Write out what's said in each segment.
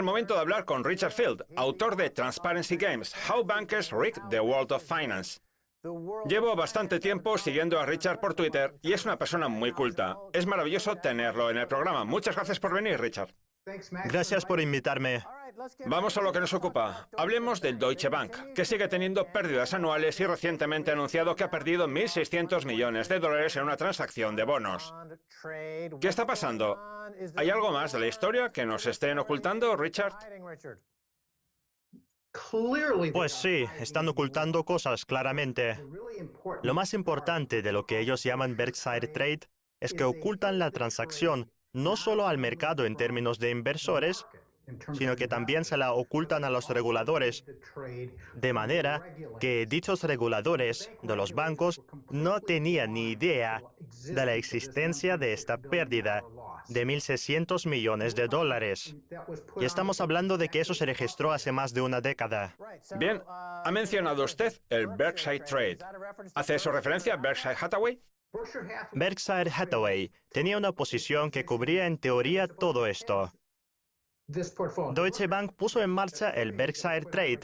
el momento de hablar con Richard Field, autor de Transparency Games: How Bankers Rigged the World of Finance. Llevo bastante tiempo siguiendo a Richard por Twitter y es una persona muy culta. Es maravilloso tenerlo en el programa. Muchas gracias por venir, Richard. Gracias por invitarme. Vamos a lo que nos ocupa. Hablemos del Deutsche Bank, que sigue teniendo pérdidas anuales y recientemente ha anunciado que ha perdido 1.600 millones de dólares en una transacción de bonos. ¿Qué está pasando? ¿Hay algo más de la historia que nos estén ocultando, Richard? Pues sí, están ocultando cosas, claramente. Lo más importante de lo que ellos llaman Berkshire Trade es que ocultan la transacción no solo al mercado en términos de inversores, sino que también se la ocultan a los reguladores, de manera que dichos reguladores de los bancos no tenían ni idea de la existencia de esta pérdida de 1.600 millones de dólares. Y estamos hablando de que eso se registró hace más de una década. Bien, ha mencionado usted el Berkshire Trade. ¿Hace eso referencia a Berkshire Hathaway? Berkshire Hathaway tenía una posición que cubría en teoría todo esto. Deutsche Bank puso en marcha el Berkshire Trade,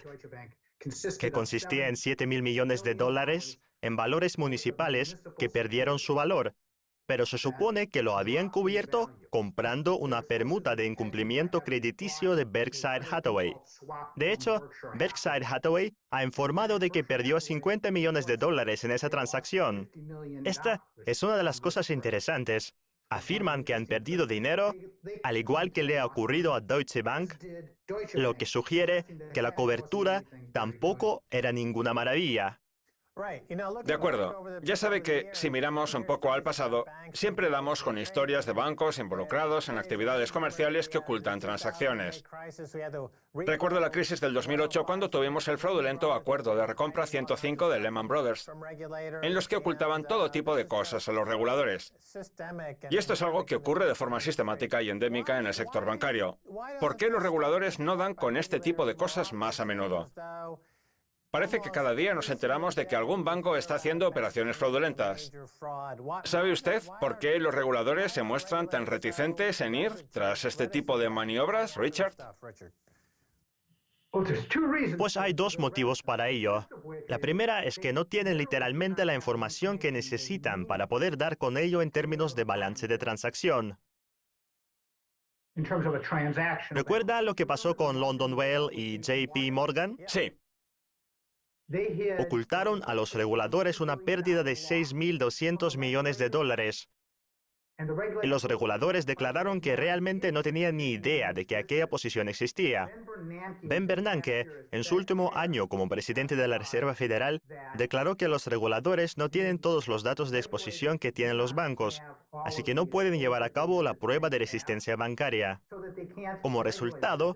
que consistía en 7.000 millones de dólares en valores municipales que perdieron su valor, pero se supone que lo habían cubierto comprando una permuta de incumplimiento crediticio de Berkshire Hathaway. De hecho, Berkshire Hathaway ha informado de que perdió 50 millones de dólares en esa transacción. Esta es una de las cosas interesantes. Afirman que han perdido dinero, al igual que le ha ocurrido a Deutsche Bank, lo que sugiere que la cobertura tampoco era ninguna maravilla. De acuerdo. Ya sabe que, si miramos un poco al pasado, siempre damos con historias de bancos involucrados en actividades comerciales que ocultan transacciones. Recuerdo la crisis del 2008 cuando tuvimos el fraudulento acuerdo de recompra 105 de Lehman Brothers, en los que ocultaban todo tipo de cosas a los reguladores. Y esto es algo que ocurre de forma sistemática y endémica en el sector bancario. ¿Por qué los reguladores no dan con este tipo de cosas más a menudo? Parece que cada día nos enteramos de que algún banco está haciendo operaciones fraudulentas. ¿Sabe usted por qué los reguladores se muestran tan reticentes en ir tras este tipo de maniobras, Richard? Pues hay dos motivos para ello. La primera es que no tienen literalmente la información que necesitan para poder dar con ello en términos de balance de transacción. ¿Recuerda lo que pasó con London Whale y JP Morgan? Sí. Ocultaron a los reguladores una pérdida de 6.200 millones de dólares. Y los reguladores declararon que realmente no tenían ni idea de que aquella posición existía. Ben Bernanke, en su último año como presidente de la Reserva Federal, declaró que los reguladores no tienen todos los datos de exposición que tienen los bancos, así que no pueden llevar a cabo la prueba de resistencia bancaria. Como resultado,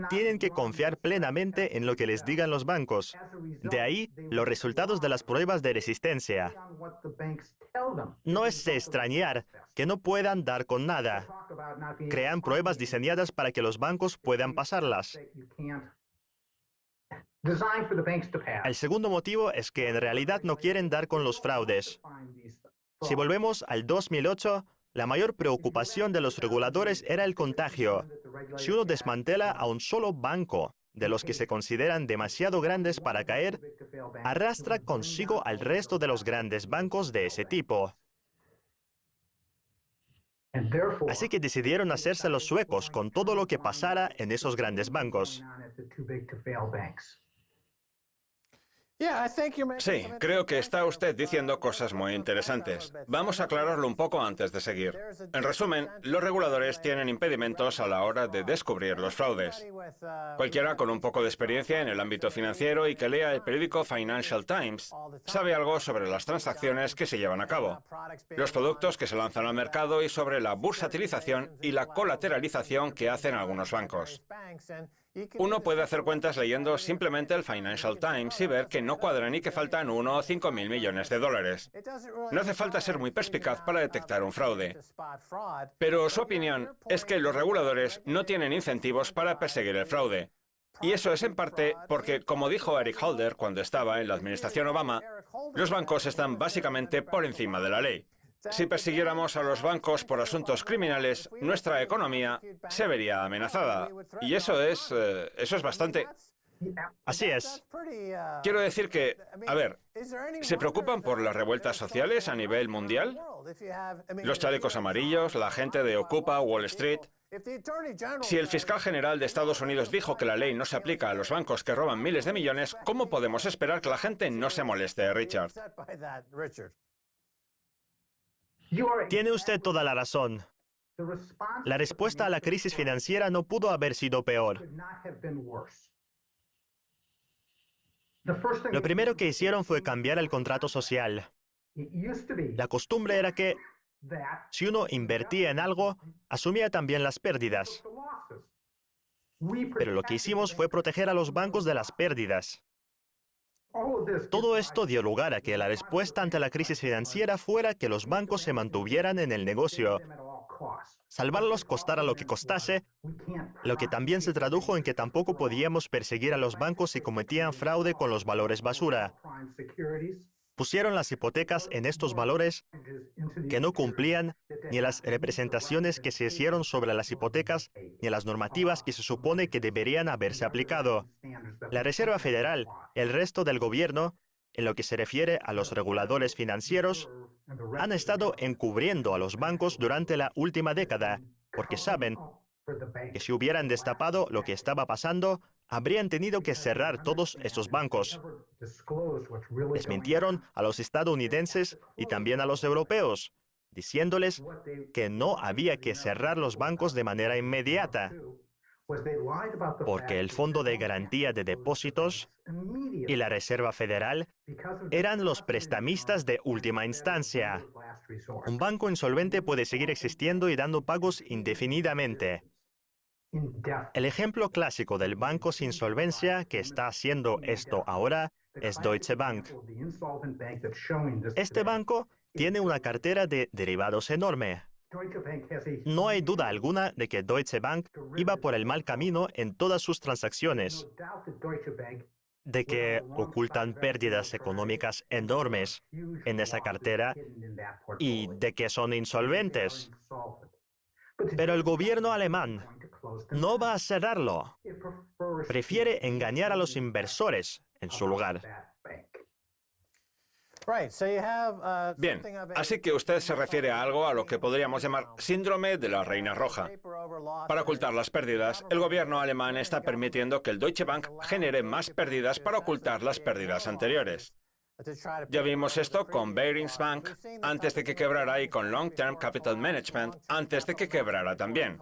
tienen que confiar plenamente en lo que les digan los bancos. De ahí, los resultados de las pruebas de resistencia. No es de extrañar que no puedan dar con nada. Crean pruebas diseñadas para que los bancos puedan pasarlas. El segundo motivo es que en realidad no quieren dar con los fraudes. Si volvemos al 2008, la mayor preocupación de los reguladores era el contagio. Si uno desmantela a un solo banco, de los que se consideran demasiado grandes para caer, arrastra consigo al resto de los grandes bancos de ese tipo. Así que decidieron hacerse los suecos con todo lo que pasara en esos grandes bancos. Sí, creo que está usted diciendo cosas muy interesantes. Vamos a aclararlo un poco antes de seguir. En resumen, los reguladores tienen impedimentos a la hora de descubrir los fraudes. Cualquiera con un poco de experiencia en el ámbito financiero y que lea el periódico Financial Times sabe algo sobre las transacciones que se llevan a cabo, los productos que se lanzan al mercado y sobre la bursatilización y la colateralización que hacen algunos bancos. Uno puede hacer cuentas leyendo simplemente el Financial Times y ver que no cuadran y que faltan 1 o 5.000 millones de dólares. No hace falta ser muy perspicaz para detectar un fraude. Pero su opinión es que los reguladores no tienen incentivos para perseguir el fraude. Y eso es en parte porque, como dijo Eric Holder cuando estaba en la administración Obama, los bancos están básicamente por encima de la ley. Si persiguiéramos a los bancos por asuntos criminales, nuestra economía se vería amenazada. Y eso es bastante... Así es. Quiero decir que, a ver, ¿se preocupan por las revueltas sociales a nivel mundial? Los chalecos amarillos, la gente de Ocupa, Wall Street. Si el fiscal general de Estados Unidos dijo que la ley no se aplica a los bancos que roban miles de millones, ¿cómo podemos esperar que la gente no se moleste, Richard? Tiene usted toda la razón. La respuesta a la crisis financiera no pudo haber sido peor. Lo primero que hicieron fue cambiar el contrato social. La costumbre era que, si uno invertía en algo, asumía también las pérdidas. Pero lo que hicimos fue proteger a los bancos de las pérdidas. Todo esto dio lugar a que la respuesta ante la crisis financiera fuera que los bancos se mantuvieran en el negocio. Salvarlos costara lo que costase, lo que también se tradujo en que tampoco podíamos perseguir a los bancos si cometían fraude con los valores basura. Pusieron las hipotecas en estos valores que no cumplían ni las representaciones que se hicieron sobre las hipotecas ni las normativas que se supone que deberían haberse aplicado. La Reserva Federal, el resto del gobierno, en lo que se refiere a los reguladores financieros, han estado encubriendo a los bancos durante la última década, porque saben que si hubieran destapado lo que estaba pasando, habrían tenido que cerrar todos esos bancos. Les mintieron a los estadounidenses y también a los europeos, diciéndoles que no había que cerrar los bancos de manera inmediata, porque el Fondo de Garantía de Depósitos y la Reserva Federal eran los prestamistas de última instancia. Un banco insolvente puede seguir existiendo y dando pagos indefinidamente. El ejemplo clásico del banco sin solvencia que está haciendo esto ahora es Deutsche Bank. Este banco tiene una cartera de derivados enorme. No hay duda alguna de que Deutsche Bank iba por el mal camino en todas sus transacciones, de que ocultan pérdidas económicas enormes en esa cartera y de que son insolventes. Pero el gobierno alemán no va a cerrarlo. Prefiere engañar a los inversores en su lugar. Bien, así que usted se refiere a algo a lo que podríamos llamar síndrome de la reina roja. Para ocultar las pérdidas, el gobierno alemán está permitiendo que el Deutsche Bank genere más pérdidas para ocultar las pérdidas anteriores. Ya vimos esto con Barings Bank antes de que quebrara y con Long Term Capital Management antes de que quebrara también.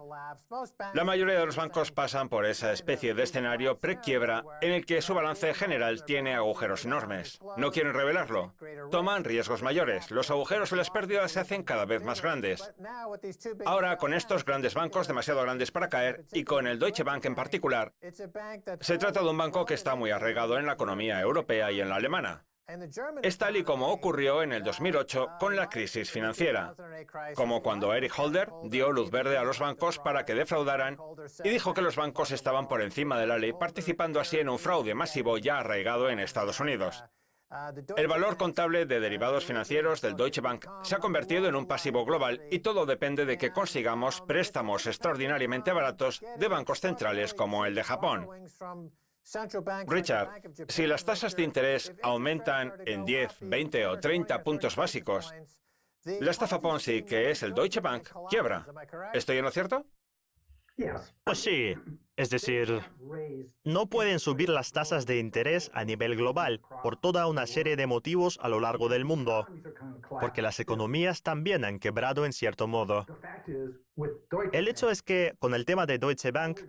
La mayoría de los bancos pasan por esa especie de escenario prequiebra en el que su balance general tiene agujeros enormes. No quieren revelarlo. Toman riesgos mayores. Los agujeros y las pérdidas se hacen cada vez más grandes. Ahora, con estos grandes bancos demasiado grandes para caer y con el Deutsche Bank en particular, se trata de un banco que está muy arraigado en la economía europea y en la alemana. Es tal y como ocurrió en el 2008 con la crisis financiera, como cuando Eric Holder dio luz verde a los bancos para que defraudaran y dijo que los bancos estaban por encima de la ley, participando así en un fraude masivo ya arraigado en Estados Unidos. El valor contable de derivados financieros del Deutsche Bank se ha convertido en un pasivo global y todo depende de que consigamos préstamos extraordinariamente baratos de bancos centrales como el de Japón. Richard, si las tasas de interés aumentan en 10, 20 o 30 puntos básicos, la estafa Ponzi, que es el Deutsche Bank, quiebra. ¿Estoy en lo cierto? Pues sí, es decir, no pueden subir las tasas de interés a nivel global por toda una serie de motivos a lo largo del mundo, porque las economías también han quebrado en cierto modo. El hecho es que, con el tema de Deutsche Bank,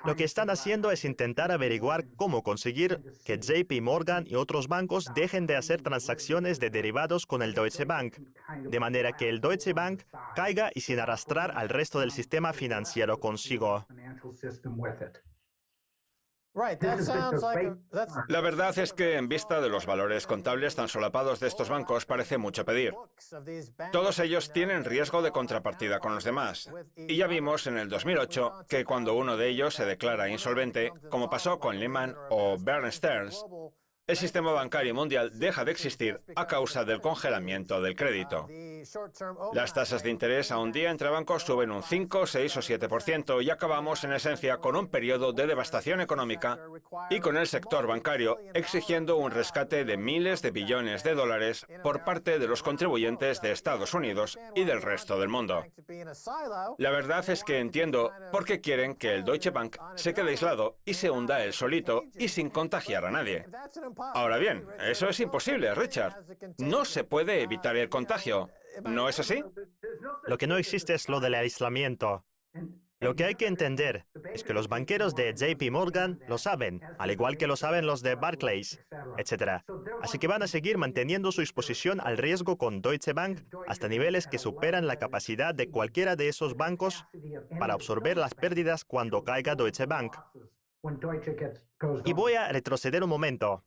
lo que están haciendo es intentar averiguar cómo conseguir que JP Morgan y otros bancos dejen de hacer transacciones de derivados con el Deutsche Bank, de manera que el Deutsche Bank caiga y sin arrastrar al resto del sistema financiero consigo. La verdad es que, en vista de los valores contables tan solapados de estos bancos, parece mucho pedir. Todos ellos tienen riesgo de contrapartida con los demás. Y ya vimos en el 2008 que cuando uno de ellos se declara insolvente, como pasó con Lehman o Bear Stearns, el sistema bancario mundial deja de existir a causa del congelamiento del crédito. Las tasas de interés a un día entre bancos suben un 5, 6 o 7% y acabamos, en esencia, con un periodo de devastación económica y con el sector bancario exigiendo un rescate de miles de billones de dólares por parte de los contribuyentes de Estados Unidos y del resto del mundo. La verdad es que entiendo por qué quieren que el Deutsche Bank se quede aislado y se hunda él solito y sin contagiar a nadie. Ahora bien, eso es imposible, Richard. No se puede evitar el contagio. ¿No es así? Lo que no existe es lo del aislamiento. Lo que hay que entender es que los banqueros de JP Morgan lo saben, al igual que lo saben los de Barclays, etc. Así que van a seguir manteniendo su exposición al riesgo con Deutsche Bank hasta niveles que superan la capacidad de cualquiera de esos bancos para absorber las pérdidas cuando caiga Deutsche Bank. Y voy a retroceder un momento.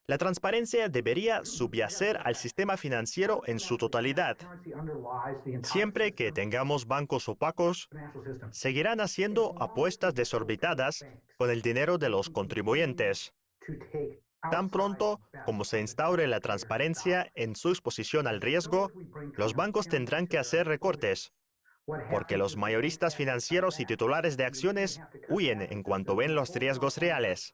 La transparencia debería subyacer al sistema financiero en su totalidad. Siempre que tengamos bancos opacos, seguirán haciendo apuestas desorbitadas con el dinero de los contribuyentes. Tan pronto como se instaure la transparencia en su exposición al riesgo, los bancos tendrán que hacer recortes, porque los mayoristas financieros y titulares de acciones huyen en cuanto ven los riesgos reales.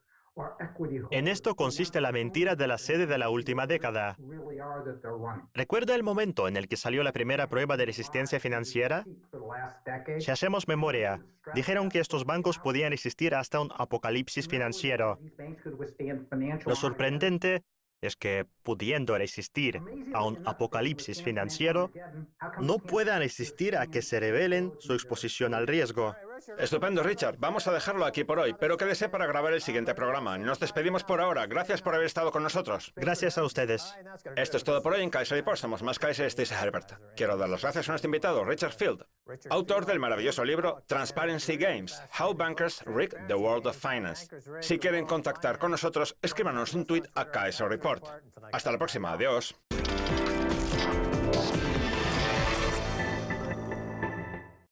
En esto consiste la mentira de la sede de la última década. ¿Recuerda el momento en el que salió la primera prueba de resistencia financiera? Si hacemos memoria, dijeron que estos bancos podían resistir hasta un apocalipsis financiero. Lo sorprendente es que, pudiendo resistir a un apocalipsis financiero, no puedan resistir a que se revelen su exposición al riesgo. Estupendo, Richard. Vamos a dejarlo aquí por hoy, pero quédese para grabar el siguiente programa. Nos despedimos por ahora. Gracias por haber estado con nosotros. Gracias a ustedes. Esto es todo por hoy en Kaiser Report. Somos más Kaiser, Stacey Herbert. Quiero dar las gracias a nuestro invitado, Richard Field, autor del maravilloso libro Transparency Games: How Bankers Rig the World of Finance. Si quieren contactar con nosotros, escríbanos un tuit a Kaiser Report. Hasta la próxima. Adiós.